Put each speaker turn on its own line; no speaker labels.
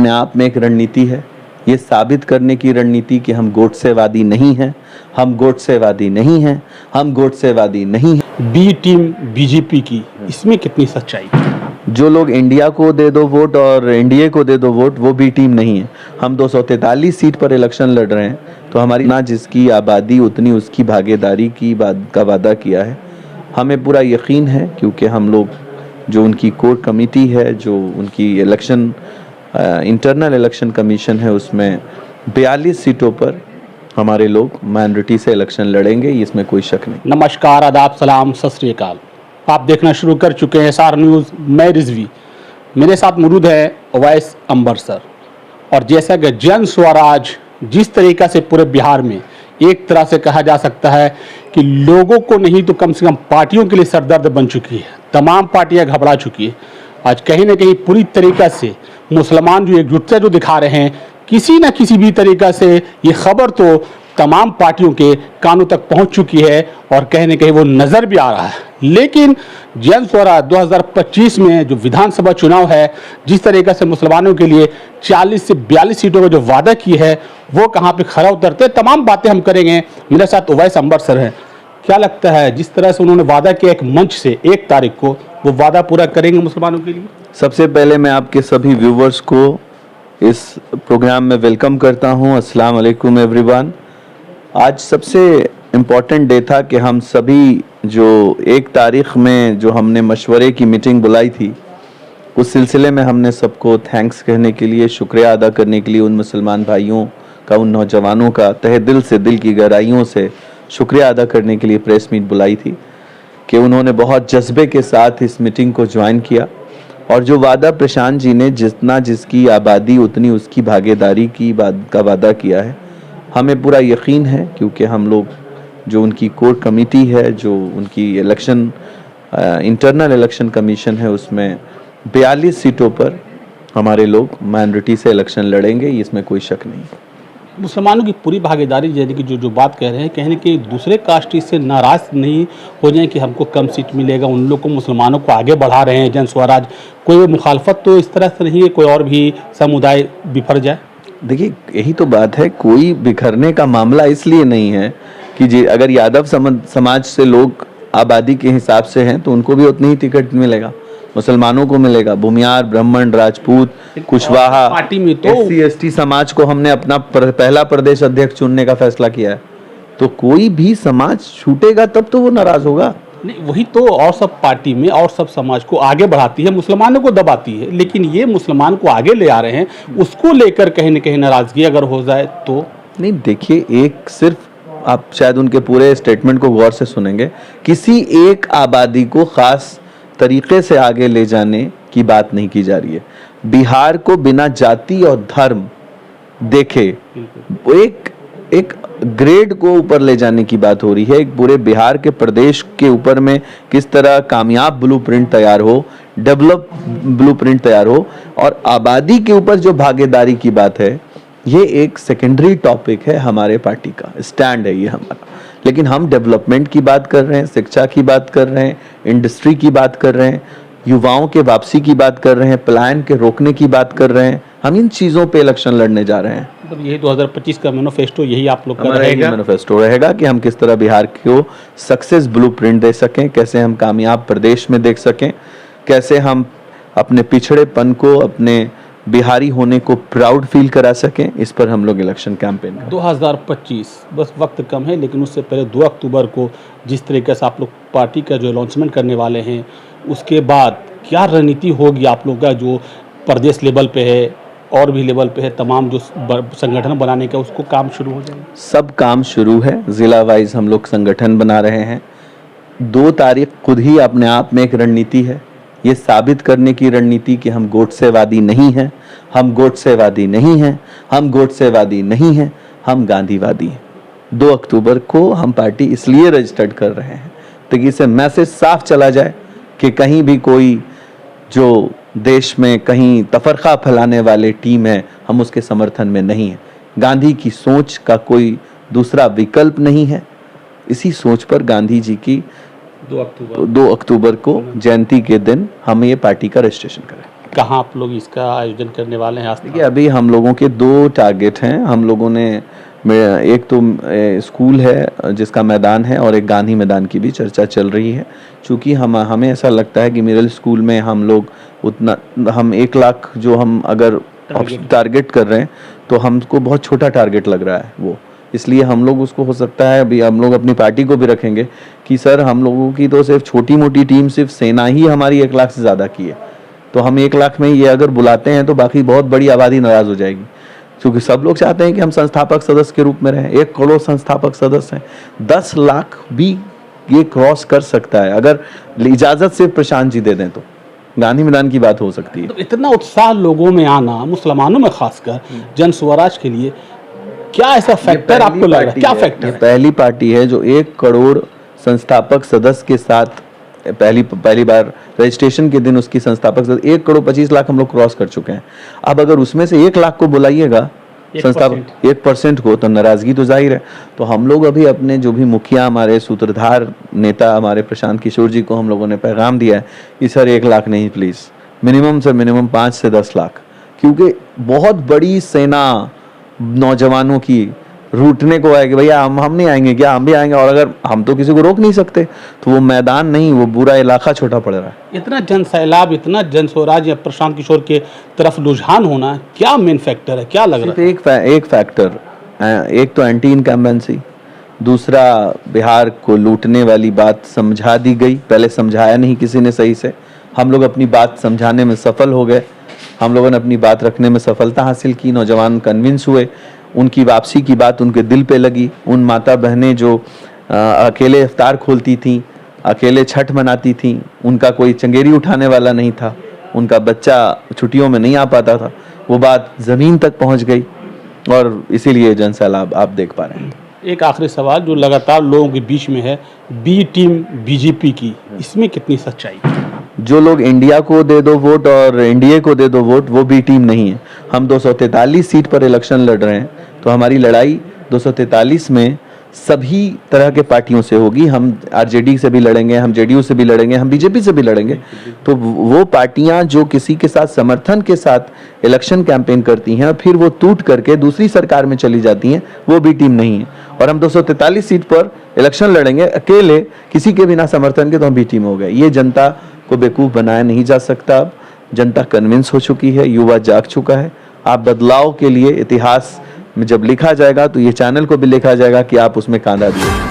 अपने आप में एक रणनीति है, ये साबित करने की रणनीति कि हम गोडसेवादी नहीं हैं, हम गोडसेवादी नहीं हैं, हम गोडसेवादी नहीं हैं।
बी टीम बीजेपी की, इसमें कितनी सच्चाई?
जो लोग इंडिया को दे दो वोट और एनडीए को दे दो वोट, वो बी टीम नहीं है। हम 243 सीट पर इलेक्शन लड़ रहे हैं, तो हमारी ना जिसकी आबादी उतनी उसकी भागीदारी की बात का वादा किया है। हमें पूरा यकीन है, क्योंकि हम लोग जो उनकी कोर कमेटी है, जो उनकी इलेक्शन इंटरनल इलेक्शन कमीशन है, उसमें 42 सीटों पर हमारे लोग माइनॉरिटी से इलेक्शन लड़ेंगे, इसमें कोई शक नहीं।
नमस्कार, आदाब, सलाम, सत श्री अकाल। आप देखना शुरू कर चुके हैं SR न्यूज़। मैं रिजवी, मेरे साथ मौजूद है अवैस अंबर सर। और जैसा कि जन स्वराज जिस तरीक़ा से पूरे बिहार में एक तरह से कहा जा सकता है कि लोगों को नहीं तो कम से कम पार्टियों के लिए सरदर्द बन चुकी है, तमाम पार्टियां घबरा चुकी है। आज कहीं ना कहीं पूरी तरीक़ा से मुसलमान जो एकजुटता जो दिखा रहे हैं, किसी न किसी भी तरीक़ा से ये खबर तो तमाम पार्टियों के कानों तक पहुंच चुकी है और कहीं न कहीं वो नज़र भी आ रहा है। लेकिन जन स्वराज 2025 में जो विधानसभा चुनाव है, जिस तरीक़े से मुसलमानों के लिए 40 से 42 सीटों का जो वादा की है, वो कहाँ पे खरा उतरते, तमाम बातें हम करेंगे। मेरे साथ अवैस अंबर सर हैं। क्या लगता है, जिस तरह से उन्होंने वादा किया एक मंच से 1 तारीख को, वो वादा पूरा करेंगे मुसलमानों के लिए?
सबसे पहले मैं आपके सभी व्यूवर्स को इस प्रोग्राम में वेलकम करता हूं। अस्सलाम वालेकुम एवरीवन। आज सबसे इम्पॉर्टेंट डे था कि हम सभी जो 1 तारीख में जो हमने मशवरे की मीटिंग बुलाई थी, उस सिलसिले में हमने सबको थैंक्स कहने के लिए, शुक्रिया अदा करने के लिए उन मुसलमान भाइयों का, उन नौजवानों का तहे दिल से, दिल की गहराइयों से शुक्रिया अदा करने के लिए प्रेस मीट बुलाई थी कि उन्होंने बहुत जज्बे के साथ इस मीटिंग को ज्वाइन किया। और जो वादा प्रशांत जी ने जितना जिसकी आबादी उतनी उसकी भागीदारी की बात का वादा किया है, हमें पूरा यकीन है, क्योंकि हम लोग जो उनकी कोर कमेटी है, जो उनकी इलेक्शन इंटरनल इलेक्शन कमीशन है, उसमें 42 सीटों पर हमारे लोग माइनॉरिटी से इलेक्शन लड़ेंगे, इसमें कोई शक नहीं।
मुसलमानों की पूरी भागीदारी, यानी कि जो बात कह रहे हैं, कहीं ना कहीं दूसरे कास्ट से नाराज़ नहीं हो जाए कि हमको कम सीट मिलेगा, उन लोग को, मुसलमानों को आगे बढ़ा रहे हैं जन स्वराज। कोई मुखालफत तो इस तरह से नहीं है, कोई और भी समुदाय बिफर जाए?
देखिए, यही तो बात है, कोई बिखरने का मामला इसलिए नहीं है कि जी अगर यादव समाज से लोग आबादी के हिसाब से हैं तो उनको भी उतनी ही टिकट मिलेगा, मुसलमानों को मिलेगा। भूमियार, ब्राह्मण, राजपूत, कुशवाहा,
पार्टी में तो
SC/ST समाज को हमने अपना पहला प्रदेश अध्यक्ष चुनने का फैसला किया है, तो कोई भी समाज छूटेगा तब तो वो नाराज होगा।
नहीं, वही तो, और सब पार्टी में और सब समाज को आगे बढ़ाती है, मुसलमानों को दबाती है, लेकिन ये मुसलमान को आगे ले आ रहे हैं, उसको लेकर कहीं न कहीं नाराजगी अगर हो जाए तो? नहीं,
देखिए, एक सिर्फ आप शायद उनके पूरे स्टेटमेंट को गौर से सुनेंगे, किसी एक आबादी को खास तरीके से आगे ले जाने की बात नहीं की जा रही है। बिहार को बिना जाति और धर्म देखे एक ग्रेड को ऊपर ले जाने की बात हो रही है। एक पूरे बिहार के प्रदेश के ऊपर में किस तरह कामयाब ब्लूप्रिंट तैयार हो, डेवलप ब्लूप्रिंट तैयार हो, और आबादी के ऊपर जो भागीदारी की बात है, ये एक सेकेंडरी टॉपिक है। हमारे पार्टी का स्टैंड है ये हमारा। लेकिन हम डेवलपमेंट की बात कर रहे हैं, शिक्षा की बात कर रहे हैं, इंडस्ट्री की बात कर रहे हैं, युवाओं के वापसी की बात कर रहे हैं, पलायन के रोकने की बात कर रहे हैं। हम इन चीज़ों पे इलेक्शन लड़ने जा रहे हैं।
मतलब यही 2025 का मैनिफेस्टो, यही आप लोग का
रहेगा, मैनिफेस्टो रहेगा कि हम किस तरह बिहार को सक्सेस ब्लूप्रिंट दे सकें, कैसे हम कामयाब प्रदेश में देख सकें, कैसे हम अपने पिछड़ेपन को, अपने बिहारी होने को प्राउड फील करा सकें। इस पर हम लोग इलेक्शन कैंपेन
2025 बस वक्त कम है, लेकिन उससे पहले 2 अक्टूबर को जिस तरीके से आप लोग पार्टी का जो लॉन्चमेंट करने वाले हैं, उसके बाद क्या रणनीति होगी आप लोग का, जो प्रदेश लेवल पे है और भी लेवल पे है, तमाम जो संगठन बनाने का, उसको काम शुरू हो जाएगा? सब
काम शुरू है, जिला वाइज हम लोग संगठन बना रहे हैं। 2 तारीख खुद ही अपने आप में एक रणनीति है, ये साबित करने की रणनीति कि हम गोडसेवादी नहीं हैं, हम गोडसेवादी नहीं हैं, हम गोडसेवादी नहीं हैं, हम गांधीवादी हैं। 2 अक्टूबर को हम पार्टी इसलिए रजिस्टर्ड कर रहे हैं ताकि इससे मैसेज साफ चला जाए कि कहीं भी कोई जो देश में कहीं तफरका फैलाने वाले टीम है, हम उसके समर्थन में नहीं हैं। गांधी की सोच का कोई दूसरा विकल्प नहीं है। इसी सोच पर गांधी जी की 2 अक्टूबर को जयंती के दिन हम ये पार्टी का रजिस्ट्रेशन करें।
कहाँ आप लोग इसका आयोजन करने वाले हैं आज?
देखिए, अभी हम लोगों के 2 टारगेट हैं। हम लोगों ने एक तो स्कूल है जिसका मैदान है, और एक गांधी मैदान की भी चर्चा चल रही है। चूँकि हमें ऐसा लगता है कि मिडिल स्कूल में हम लोग उतना, हम 1 लाख जो हम अगर टारगेट कर रहे हैं, तो हमको बहुत छोटा टारगेट लग रहा है वो। इसलिए हम लोग उसको, हो सकता है अभी हम लोग अपनी पार्टी को भी रखेंगे कि सर, हम लोगों की तो सिर्फ छोटी मोटी टीम, सिर्फ सेना ही हमारी 1 लाख से ज़्यादा की है, तो हम 1 लाख में ये अगर बुलाते हैं तो बाकी बहुत बड़ी आबादी नाराज़ हो जाएगी। क्योंकि सब लोग चाहते हैं कि हम संस्थापक सदस्य के रूप में रहें। 1 करोड़ संस्थापक सदस्य हैं, 10 लाख भी ये क्रॉस कर सकता है अगर इजाज़त सिर्फ प्रशांत जी दे दें तो गांधी मैदान की बात हो सकती है।
तो इतना उत्साह लोगों में आना, मुसलमानों में खासकर जन स्वराज के लिए, क्या ऐसा फैक्टर आपको लग रहा है? क्या फैक्टर है?
पहली पार्टी है जो 1 करोड़ संस्थापक सदस्य के साथ पहली बार रजिस्ट्रेशन के दिन उसकी संस्थापक सदस्य 1 करोड़ 25 लाख हम लोग क्रॉस कर चुके हैं। अब अगर उसमें से 1 लाख को बुलाइएगा संस्थापक 1% को, तो नाराजगी तो जाहिर है। तो हम लोग अभी अपने जो भी मुखिया, हमारे सूत्रधार नेता हमारे प्रशांत किशोर जी को हम लोगों ने पैगाम दिया है कि सर 1 लाख नहीं, प्लीज़ मिनिमम से मिनिमम 5 से 10 लाख, क्योंकि बहुत बड़ी सेना नौजवानों की रूटने को है कि भैया हम नहीं आएंगे क्या, हम भी आएंगे, और अगर हम तो किसी को रोक नहीं सकते, तो वो मैदान नहीं, वो पूरा इलाका छोटा पड़ रहा है।
इतना जन सैलाब, इतना जन स्वराज या प्रशांत किशोर के तरफ रुझान होना, क्या मेन फैक्टर है? क्या लग रहा है?
एक फैक्टर, एक तो एंटी इनकम्बेंसी, दूसरा बिहार को लूटने वाली बात समझा दी गई, पहले समझाया नहीं किसी ने सही से, हम लोग अपनी बात समझाने में सफल हो गए, हम लोगों ने अपनी बात रखने में सफलता हासिल की, नौजवान कन्विंस हुए, उनकी वापसी की बात उनके दिल पे लगी। उन माता बहनें जो अकेले इफ्तार खोलती थीं, अकेले छठ मनाती थीं, उनका कोई चंगेरी उठाने वाला नहीं था, उनका बच्चा छुट्टियों में नहीं आ पाता था, वो बात ज़मीन तक पहुंच गई, और इसीलिए जन सैलाब आप देख पा रहे हैं।
एक आखिरी सवाल जो लगातार लोगों के बीच में है, बी टीम बीजेपी की, इसमें कितनी सच्चाई है?
जो लोग इंडिया को दे दो वोट और एनडीए को दे दो वोट, वो बी टीम नहीं है। हम 243 सीट पर इलेक्शन लड़ रहे हैं, तो हमारी लड़ाई 243 में सभी तरह के पार्टियों से होगी। हम आरजेडी से भी लड़ेंगे, हम जेडीयू से भी लड़ेंगे, हम बीजेपी से भी लड़ेंगे। तो वो पार्टियां जो किसी के साथ समर्थन के साथ इलेक्शन कैंपेन करती हैं, फिर वो टूट करके दूसरी सरकार में चली जाती हैं, वो बी टीम नहीं है। और हम 243 सीट पर इलेक्शन लड़ेंगे अकेले, किसी के बिना समर्थन के, तो हम बी टीम हो गए। ये जनता को बेवकूफ़ बनाया नहीं जा सकता। अब जनता कन्विंस हो चुकी है, युवा जाग चुका है। आप बदलाव के लिए, इतिहास में जब लिखा जाएगा तो ये चैनल को भी लिखा जाएगा कि आप उसमें कांधा दिए।